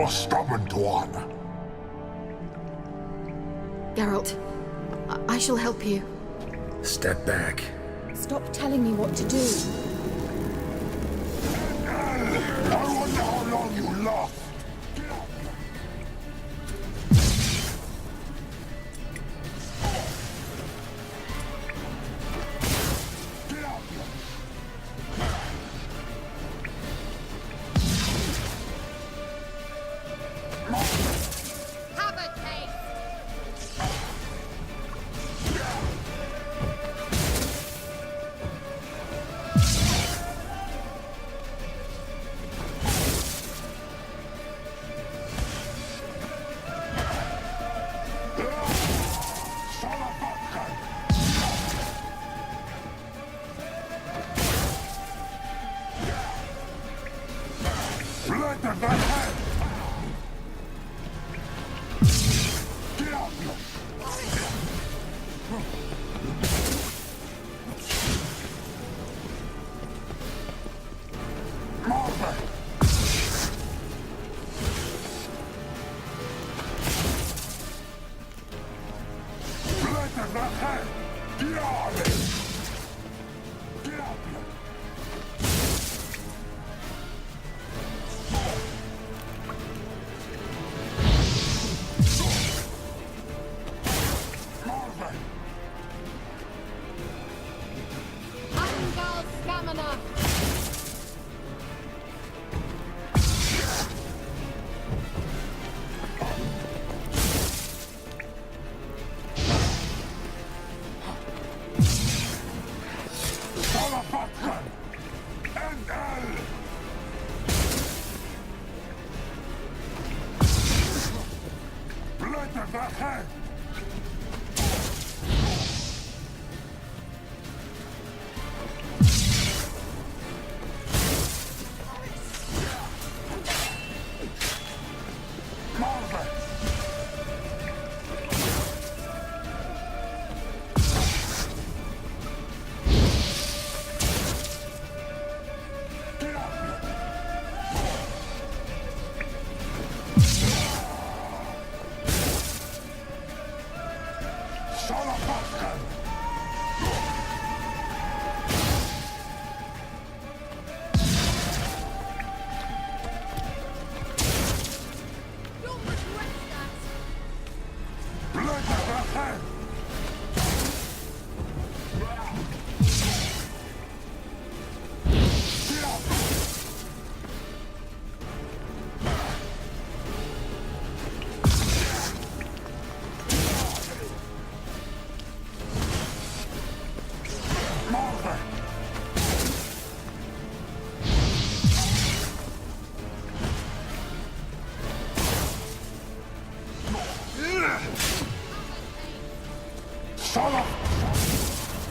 stubborn one. Geralt, I shall help you. Step back. Stop telling me what to do. I wonder how long you last.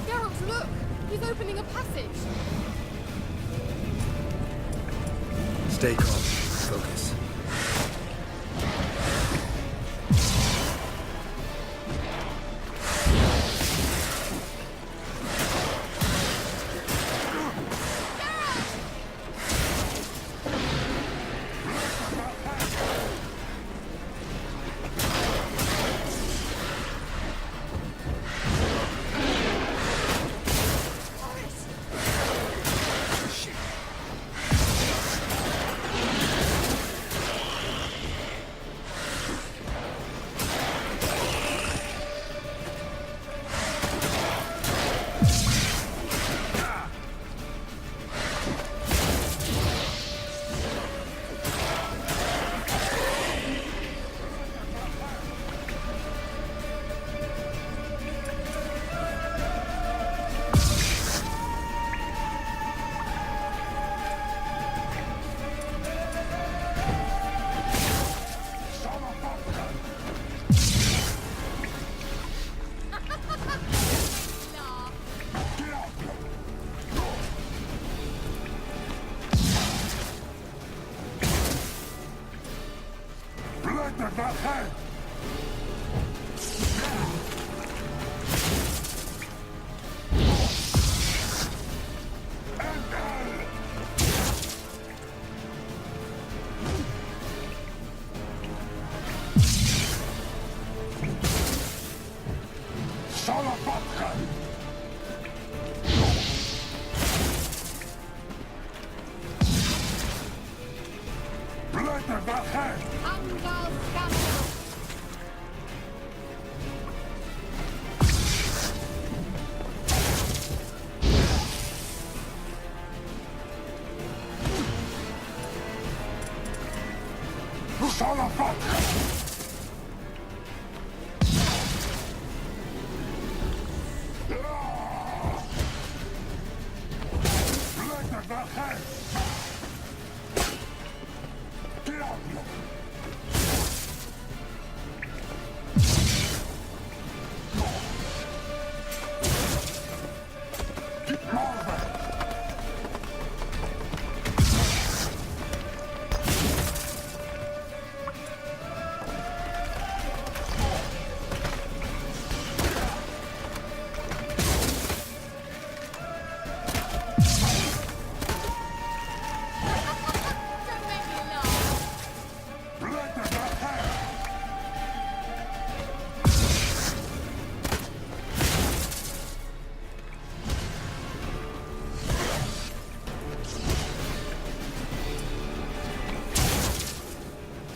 Geralt, look! He's opening a passage! Stay calm. Focus. vodka! Blood of the hand! Angal Scandal! Sala vodka! Blood of the hand! Diablo! Marvel! Don't make me laugh! Blood of the hand!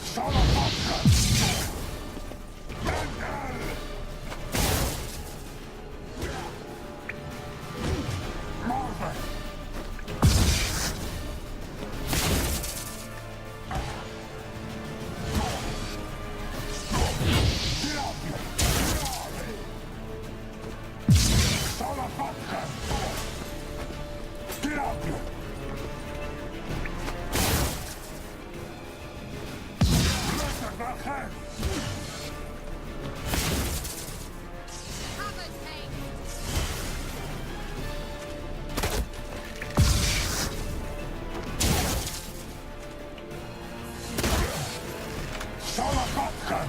Sala vodka! Mangal! Marvel! Diablo! Sala vodka! Diablo! Blood of the hand! Have a taste! Sala vodka!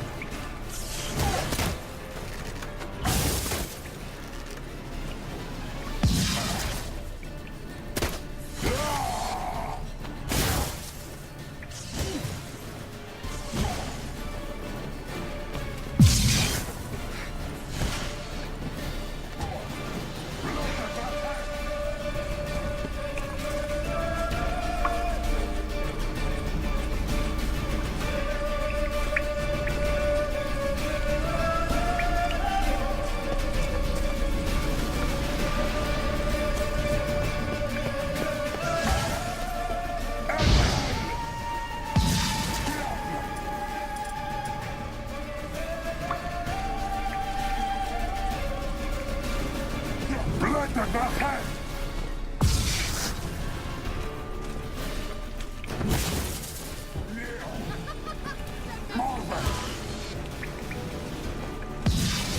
Blood of the hand! Marvel!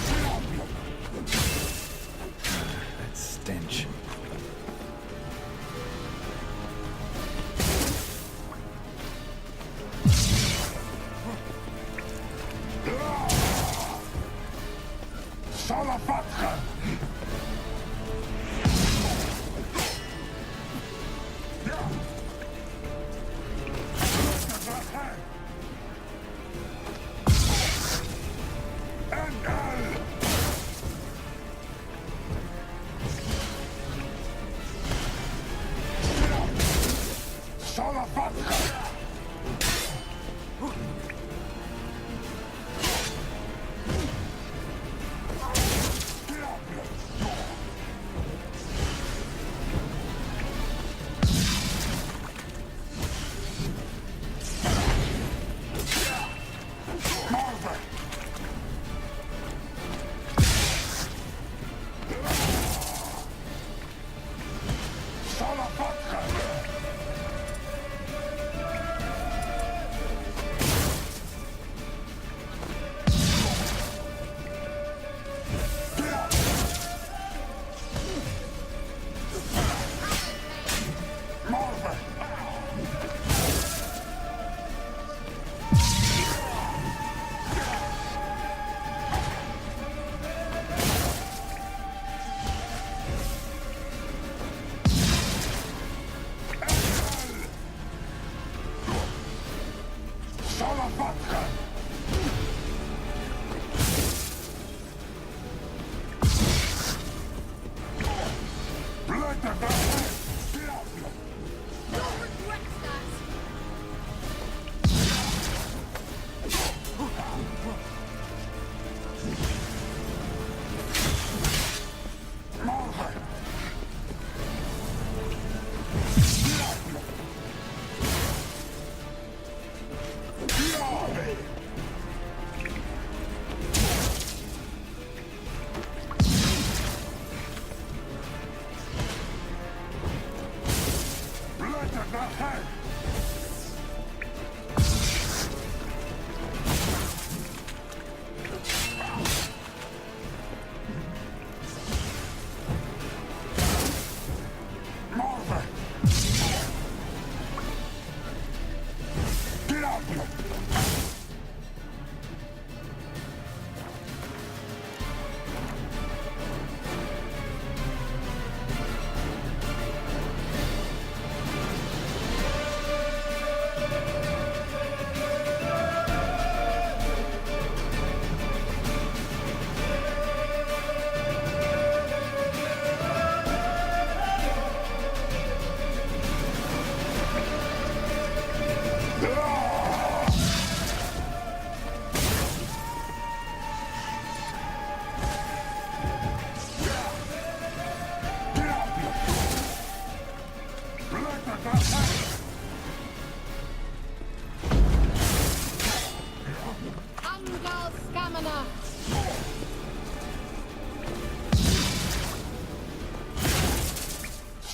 Diablo! That stench. Sala vodka! Sala vodka! Diablo! Marvel!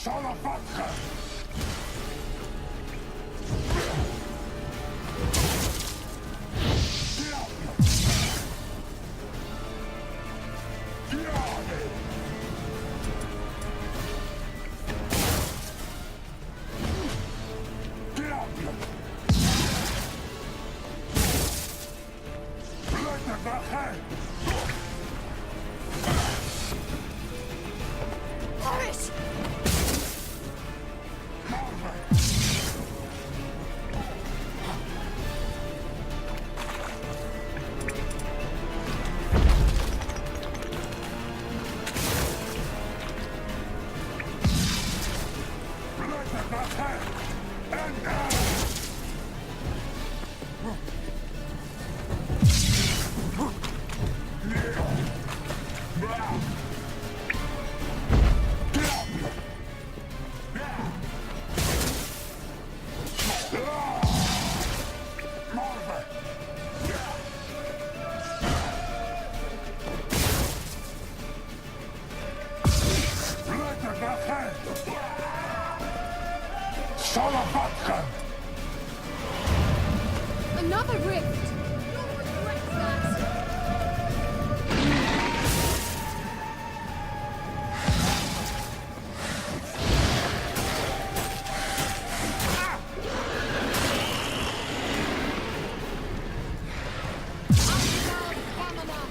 Salafatka! Boris! Salafatka! Another rift! You'll regret that! Aloud stamina!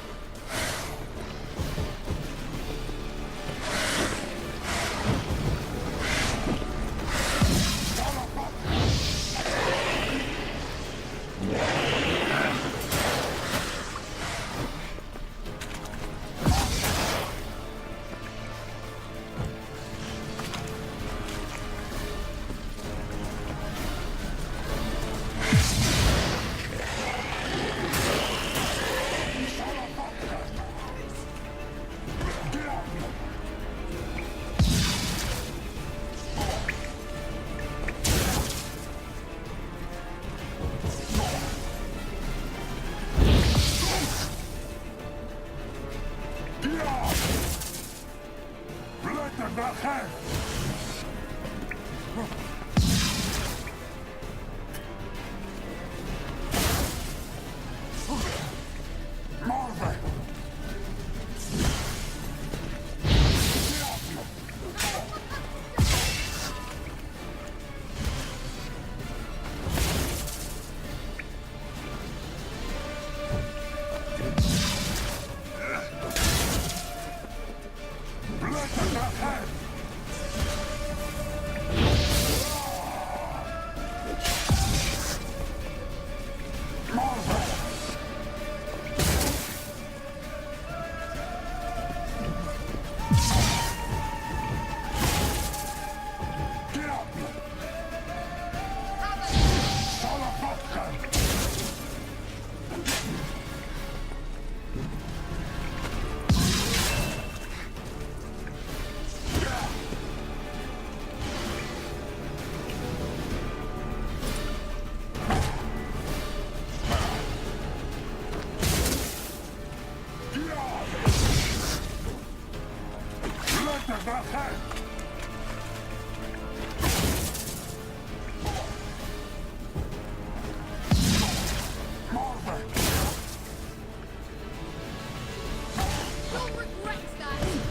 You'll regret that!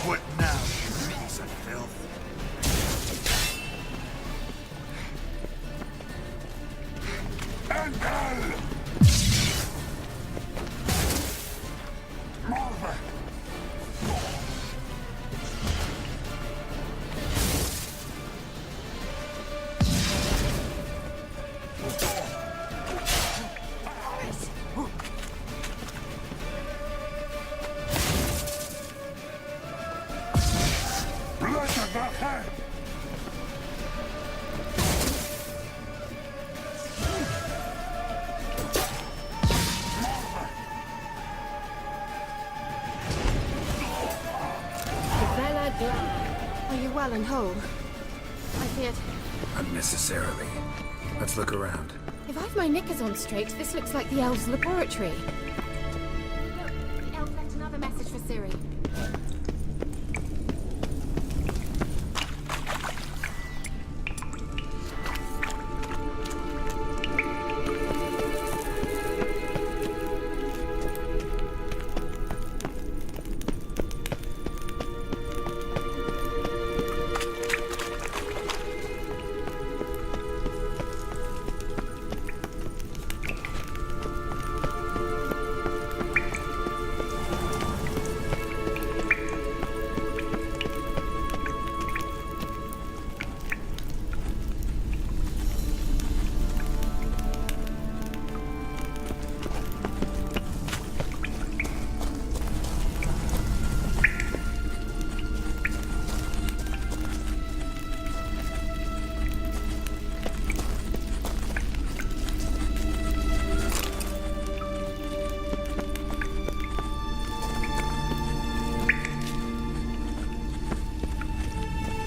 What now, you piece of filth? and whole. I feared... Unnecessarily. Let's look around. If I've my knickers on straight, this looks like the elves' laboratory. Look, the elf left another message for Ciri.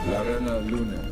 Larena Luna.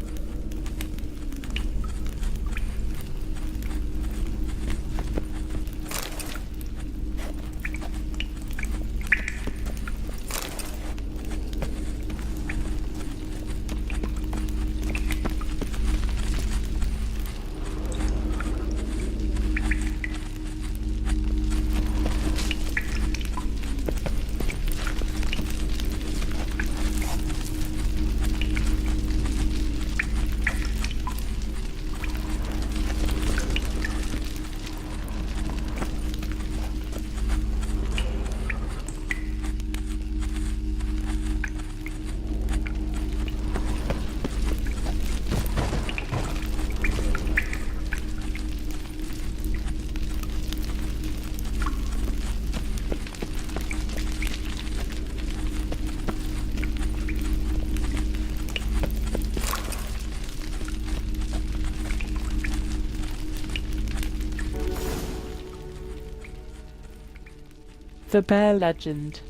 The Bear Legend.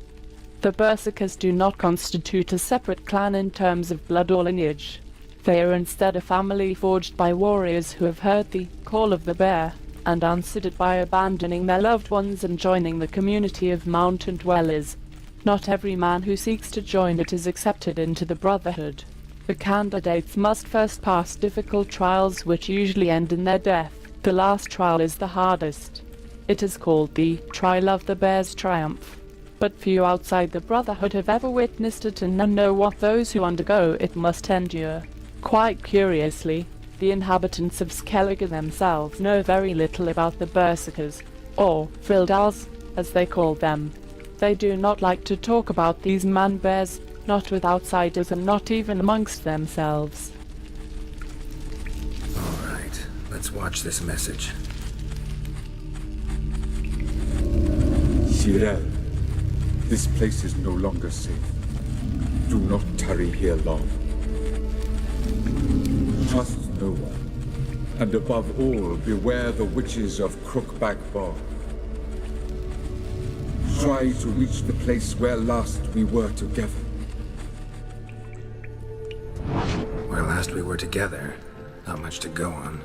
The Berserkers do not constitute a separate clan in terms of blood or lineage. They are instead a family forged by warriors who have heard the call of the bear, and answered it by abandoning their loved ones and joining the community of mountain dwellers. Not every man who seeks to join it is accepted into the Brotherhood. The candidates must first pass difficult trials which usually end in their death. The last trial is the hardest. It is called the Trial of the Bear's Triumph. But few outside the Brotherhood have ever witnessed it and none know what those who undergo it must endure. Quite curiously, the inhabitants of Skellige themselves know very little about the Berserkers, or Frildals, as they call them. They do not like to talk about these man-bears, not with outsiders and not even amongst themselves. Alright, let's watch this message. Geralt, this place is no longer safe. Do not tarry here long. Trust no one, and above all, beware the witches of Crookback Bog. Try to reach the place where last we were together. Where last we were together, not much to go on.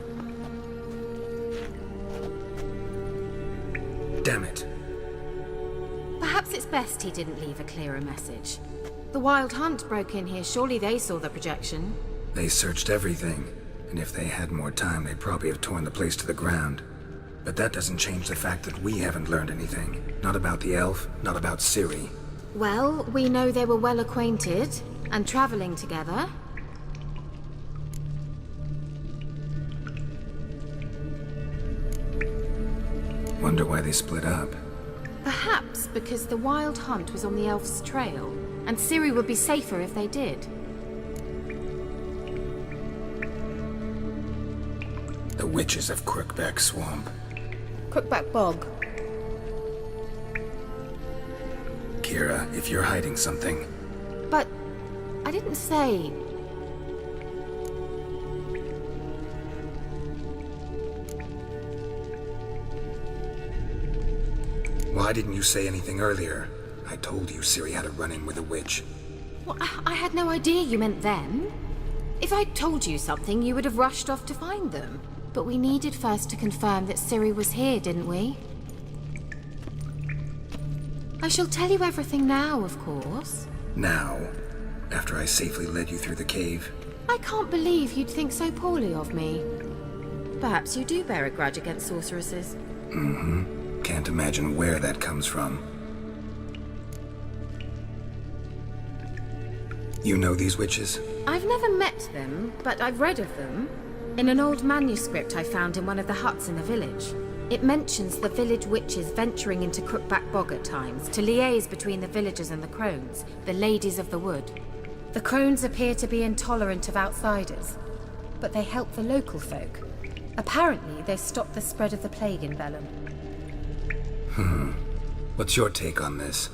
Damn it. Perhaps it's best he didn't leave a clearer message. The Wild Hunt broke in here, surely they saw the projection. They searched everything, and if they had more time, they'd probably have torn the place to the ground. But that doesn't change the fact that we haven't learned anything. Not about the elf, not about Ciri. Well, we know they were well acquainted, and traveling together. Wonder why they split up. Perhaps because the Wild Hunt was on the elf's trail, and Ciri would be safer if they did. The witches of Crookback Swamp. Crookback Bog. Kira, if you're hiding something... But I didn't say... Why didn't you say anything earlier? I told you Ciri had a run-in with a witch. Well, I had no idea you meant them. If I'd told you something, you would have rushed off to find them. But we needed first to confirm that Ciri was here, didn't we? I shall tell you everything now, of course. Now, after I safely led you through the cave. I can't believe you'd think so poorly of me. Perhaps you do bear a grudge against sorceresses. Mm-hmm. Can't imagine where that comes from. You know these witches? I've never met them, but I've read of them. In an old manuscript I found in one of the huts in the village. It mentions the village witches venturing into Crookback Bog at times to liaise between the villagers and the crones, the ladies of the wood. The crones appear to be intolerant of outsiders, but they help the local folk. Apparently, they stopped the spread of the plague in Vellum. What's your take on this?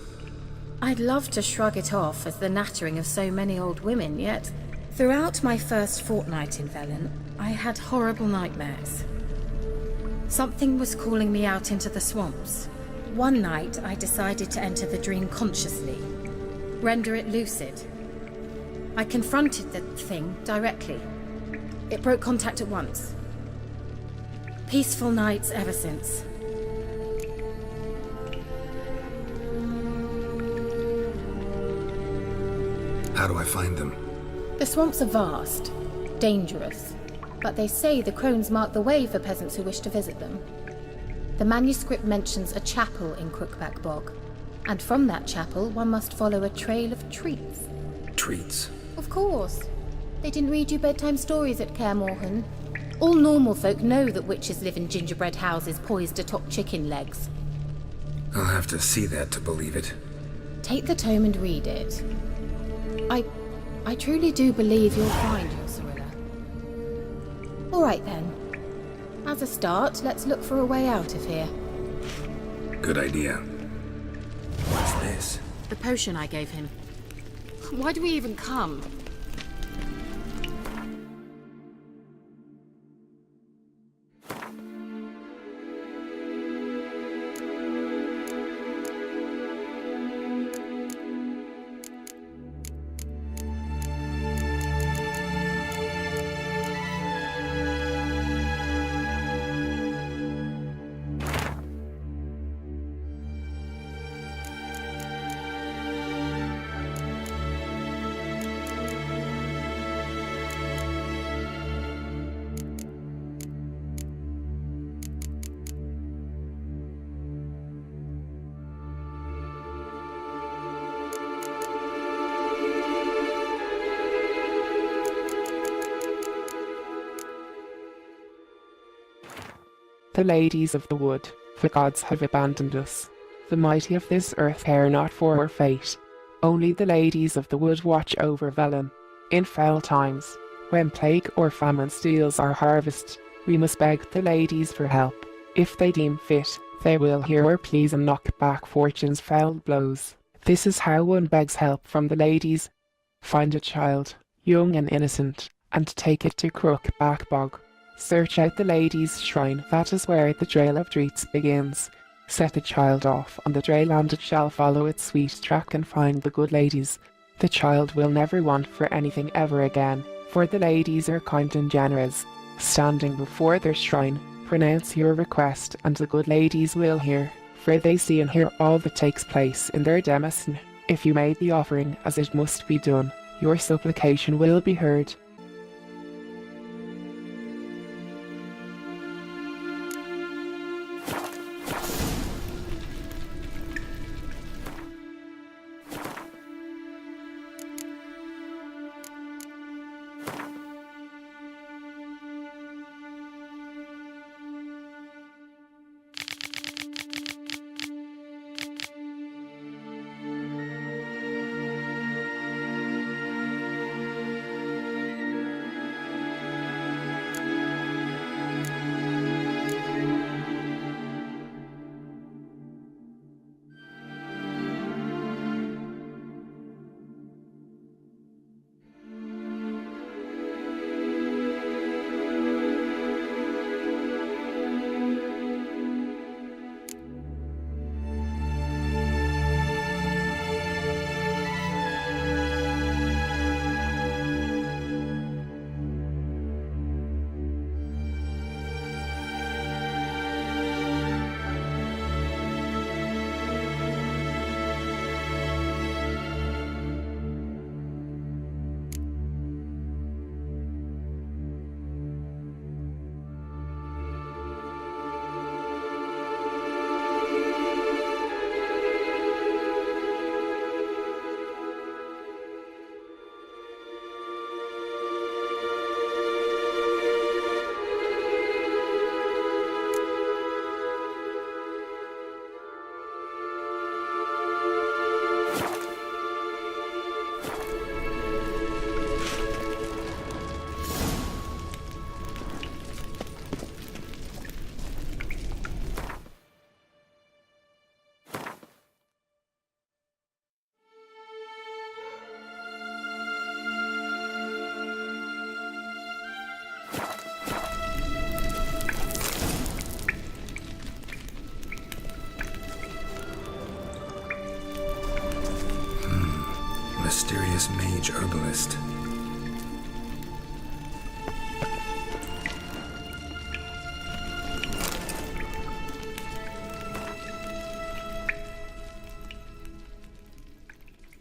I'd love to shrug it off as the nattering of so many old women, yet throughout my first fortnight in Vellum, I had horrible nightmares. Something was calling me out into the swamps. One night, I decided to enter the dream consciously, render it lucid. I confronted the thing directly. It broke contact at once. Peaceful nights ever since. How do I find them? The swamps are vast, dangerous, but they say the crones mark the way for peasants who wish to visit them. The manuscript mentions a chapel in Crookback Bog, and from that chapel one must follow a trail of treats. Treats? Of course. They didn't read you bedtime stories at Kaer Morhen. All normal folk know that witches live in gingerbread houses poised atop chicken legs. I'll have to see that to believe it. Take the tome and read it. I truly do believe you'll find your Cirilla. All right then. As a start, let's look for a way out of here. Good idea. What's this? The potion I gave him. Why do we even come? The ladies of the wood, the gods have abandoned us. The mighty of this earth care not for our fate. Only the ladies of the wood watch over Vellum. In foul times, when plague or famine steals our harvest, we must beg the ladies for help. If they deem fit, they will hear our pleas and knock back fortune's foul blows. This is how one begs help from the ladies. Find a child, young and innocent, and take it to Crookback Bog. Search out the lady's shrine, that is where the trail of treats begins. Set the child off on the trail and it shall follow its sweet track and find the good ladies. The child will never want for anything ever again, for the ladies are kind and generous. Standing before their shrine, pronounce your request and the good ladies will hear, for they see and hear all that takes place in their demesne. If you made the offering as it must be done, your supplication will be heard.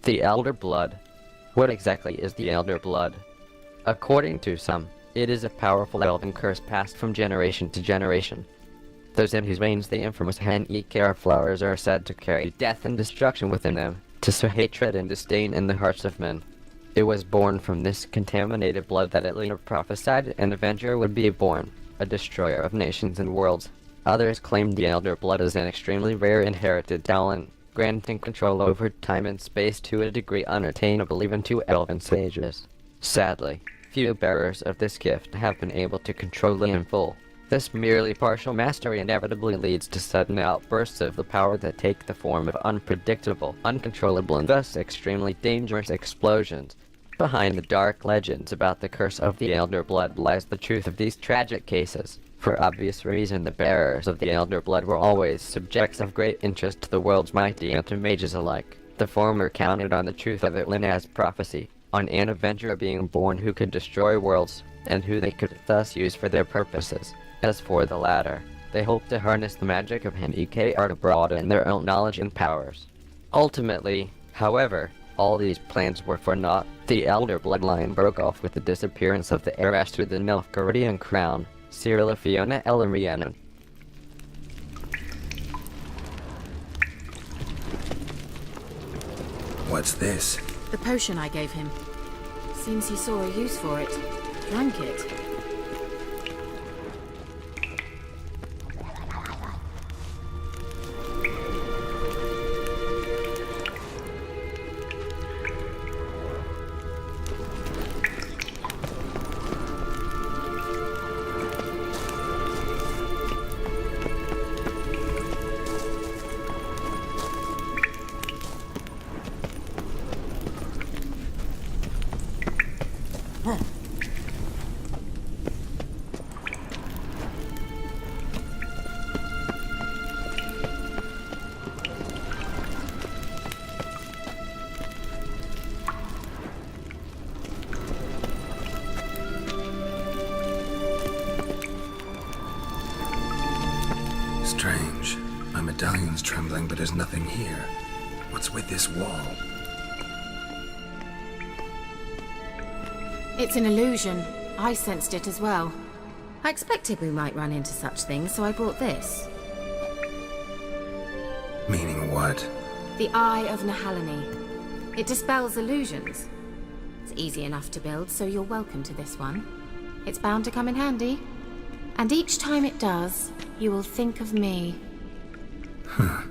The Elder Blood. What exactly is the Elder Blood? According to some, it is a powerful elven curse passed from generation to generation. Those in whose veins the infamous Hen-Ikar flowers are said to carry death and destruction within them, to sow hatred and disdain in the hearts of men. It was born from this contaminated blood that Elena prophesied an Avenger would be born, a destroyer of nations and worlds. Others claimed the Elder Blood is an extremely rare inherited talent, granting control over time and space to a degree unattainable even to elven sages. Sadly, few bearers of this gift have been able to control it in full. This merely partial mastery inevitably leads to sudden outbursts of the power that take the form of unpredictable, uncontrollable, and thus extremely dangerous explosions. Behind the dark legends about the curse of the Elder Blood lies the truth of these tragic cases. For obvious reason, the bearers of the Elder Blood were always subjects of great interest to the world's mighty and to mages alike. The former counted on the truth of Elena's prophecy, on an Avenger being born who could destroy worlds, and who they could thus use for their purposes. As for the latter, they hoped to harness the magic of Hen-Ikar to broaden their own knowledge and powers. Ultimately, however, all these plans were for naught. The Elder Bloodline broke off with the disappearance of the heiress to the Nilfgaardian crown, Ciri Fiona Elrianen. What's this? The potion I gave him. Seems he saw a use for it. Drank it. Strange. My medallion's trembling, but there's nothing here. What's with this wall? It's an illusion. I sensed it as well. I expected we might run into such things, so I brought this. Meaning what? The Eye of Nehaleni. It dispels illusions. It's easy enough to build, so you're welcome to this one. It's bound to come in handy. And each time it does, you will think of me. Huh.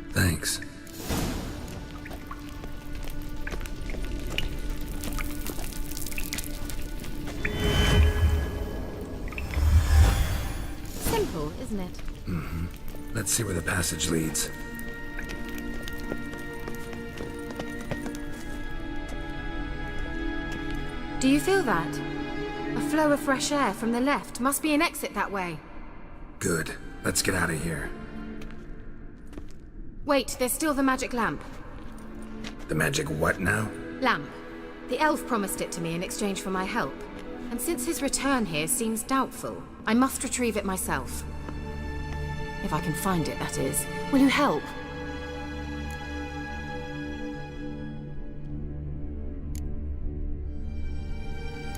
Thanks. Simple, isn't it? Mm-hmm. Let's see where the passage leads. Do you feel that? A flow of fresh air from the left. Must be an exit that way. Good. Let's get out of here. Wait, there's still the magic lamp. The magic what now? Lamp. The elf promised it to me in exchange for my help. And since his return here seems doubtful, I must retrieve it myself. If I can find it, that is. Will you help?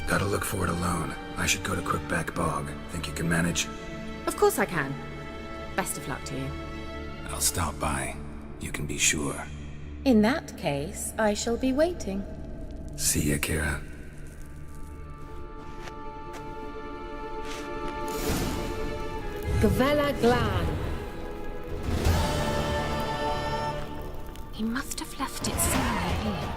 Gotta look for it alone. I should go to Crookback Bog. Think you can manage? Of course I can. Best of luck to you. I'll stop by. You can be sure. In that case, I shall be waiting. See ya, Kira. Gavella Glan. He must have left it somewhere here.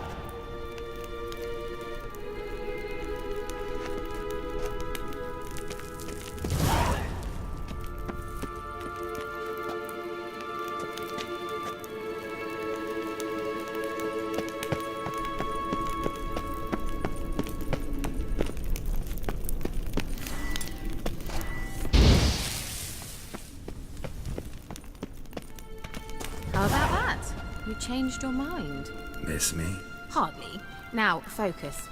How about that? You changed your mind. Miss me? Hardly. Now, focus.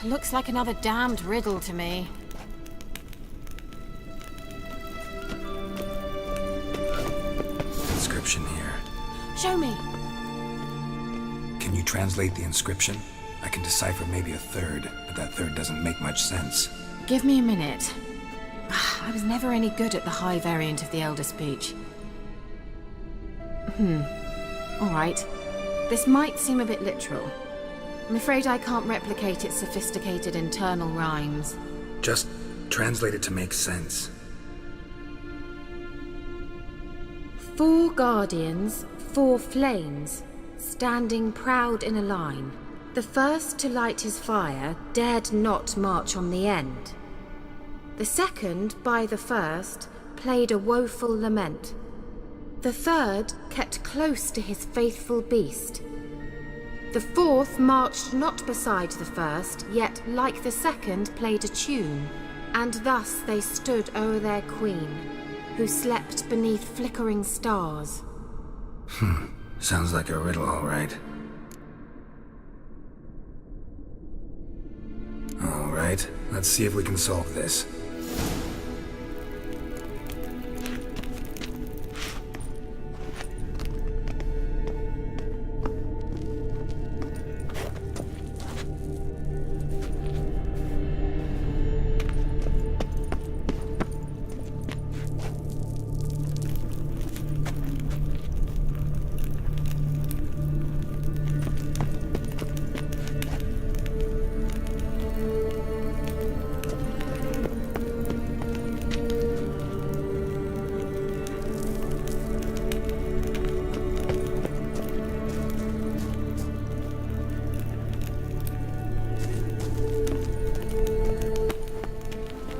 Looks like another damned riddle to me. Inscription here. Show me. Can you translate the inscription? I can decipher maybe a third, but that third doesn't make much sense. Give me a minute. I was never any good at the high variant of the Elder Speech. Alright. This might seem a bit literal. I'm afraid I can't replicate its sophisticated internal rhymes. Just translate it to make sense. 4 guardians, 4 flames, standing proud in a line. The first to light his fire dared not march on the end. The second, by the first, played a woeful lament. The third kept close to his faithful beast. The fourth marched not beside the first, yet like the second played a tune, and thus they stood o'er their queen, who slept beneath flickering stars. Sounds like a riddle, all right. All right, let's see if we can solve this.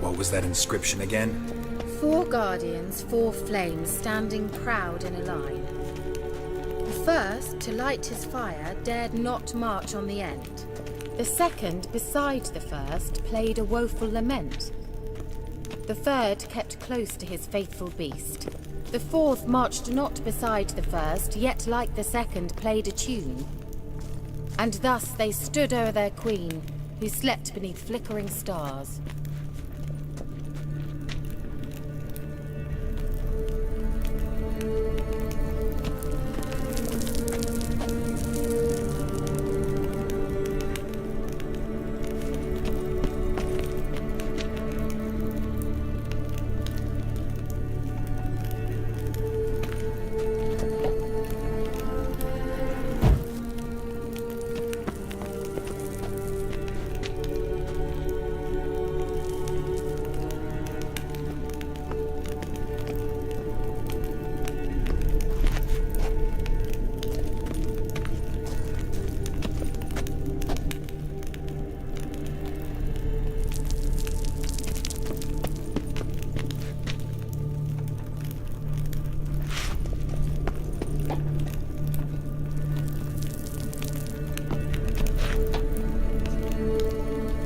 What was that inscription again? 4 guardians, 4 flames, standing proud in a line. The first, to light his fire, dared not march on the end. The second, beside the first, played a woeful lament. The third kept close to his faithful beast. The fourth marched not beside the first, yet like the second played a tune. And thus they stood o'er their queen, who slept beneath flickering stars.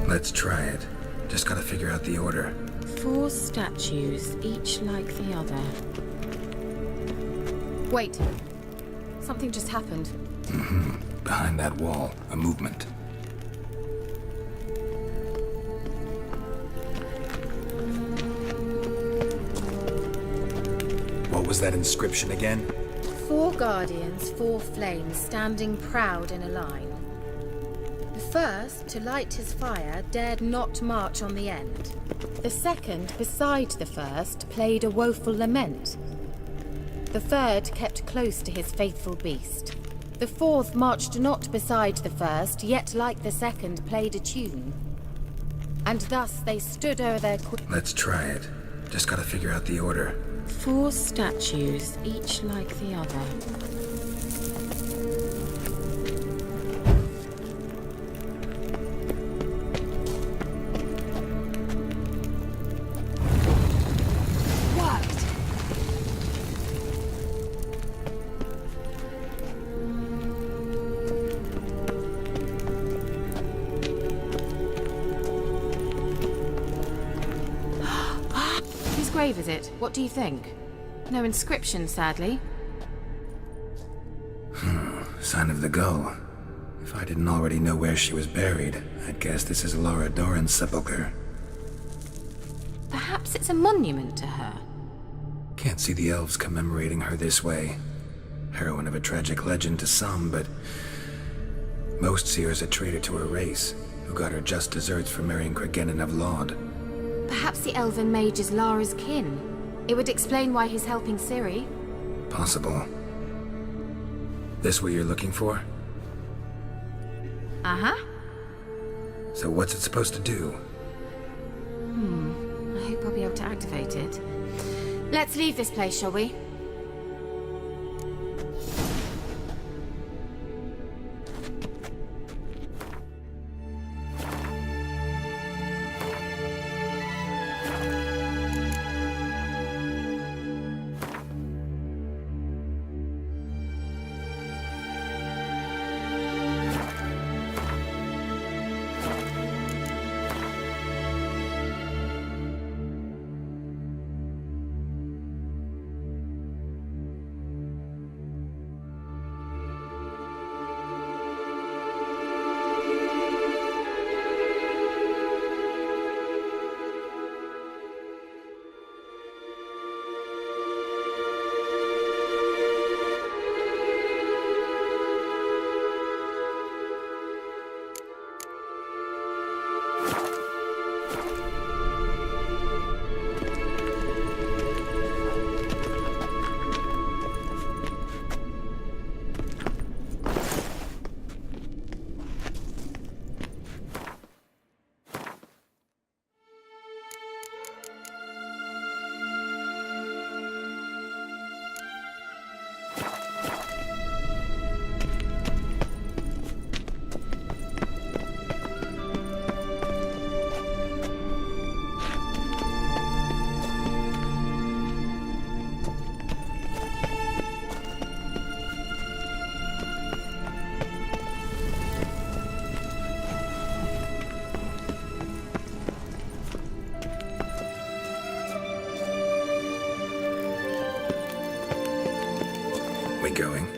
Let's try it. Just gotta figure out the order. 4 statues, each like the other. Wait. Something just happened. Behind that wall, a movement. What was that inscription again? 4 guardians, 4 flames, standing proud in a line. The first, to light his fire, dared not march on the end. The second, beside the first, played a woeful lament. The third kept close to his faithful beast. The fourth marched not beside the first, yet like the second played a tune. And thus they stood o'er their Let's try it. Just gotta figure out the order. 4 statues, each like the other. Grave is it? What do you think? No inscription, sadly. Sign of the gull. If I didn't already know where she was buried, I'd guess this is Laura Doran's sepulcher. Perhaps it's a monument to her. Can't see the elves commemorating her this way. Heroine of a tragic legend to some, but Most seers are traded to her race, who got her just desserts for marrying Cregennan of Laud. Perhaps the elven mage is Lara's kin. It would explain why he's helping Ciri. Possible. This what you're looking for? Uh-huh. So what's it supposed to do? I hope I'll be able to activate it. Let's leave this place, shall we? We going?